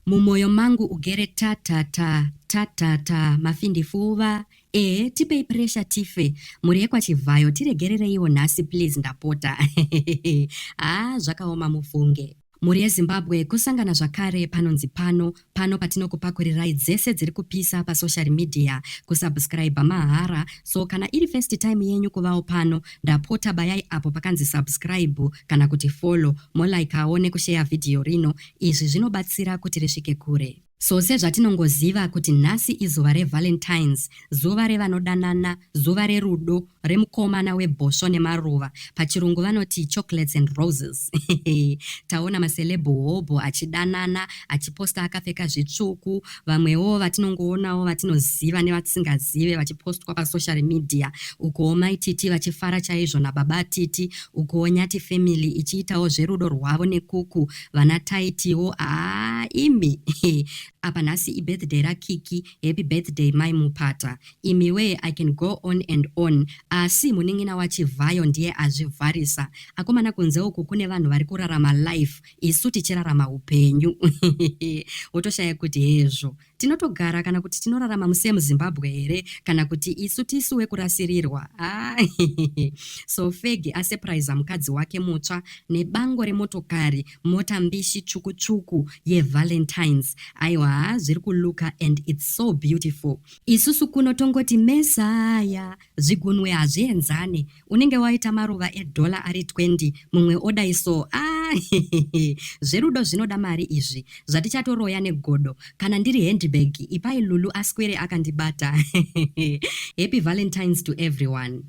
Mumoyo mangu ugere ta mafindi fuva. Tipei pressure tife. Muri ekwa chivayo tiregerereiwo nhasi please ndapota. Zvakaoma mufunge. Muri yeZimbabwe kusangana zvakare panonzi pano patinokupakurirai dzese dziri kupisa pasocial media kusubscribe mahara. So kana iri first time yenyu kuvawo pano ndapota bayai apo pakanzi subscribe kana kuti follow molikeawo nekushare video rino. Izvi zvinobatsira kuti risvike kure. So sezvatinongoziva kuti nhasi izuva reValentines, zuva revanodanana, zuva rerudo, remukomana webhosvo nemaruva. Pachirungu vanoti chocolates and roses. Taona maselebhu hobho achidanana, achiposta akapfeka zvitsvuku, vamwewo vatinongoonawo vatinoziva nevatisingazive vachipostwa pasocial media. Ukowo maititi vachifara chaizvo nababa titi, ukowo nyati family ichiitawo zverudo rwavo nekuku, vana taitiwo imi. Apa nhasi ibirthday raKiki, happy birthday mai Mupata. Imiwe I can go on and on. Asi muning'ina wachivayo ndiye azvivharisa. Akomana kunze uku kune vanhu vari kurarama life, isu tichirarama upenyu. Wotoshaya kuti hezvo tinotogara kana kuti tinorarama muZimbabwe here kana kuti isu tisuwe kurasirirwa. So Fegi asurprise mukadzi wake mutsva nebango remotokari, mota mbishi tsvuku yeValentines. Aiwa, zviri kuluka and it's so beautiful. Isusu kuno tongoti mesaya, zvigunwe hazvienzane. Unenge waita maruva $1 ari 20, mumwe oda iso. Zverudo zvinoda mari izvi. Zvatichatoroya negodo. Kana ndiri handbag, ipai Lulu aswere akandibata. Happy Valentines to everyone.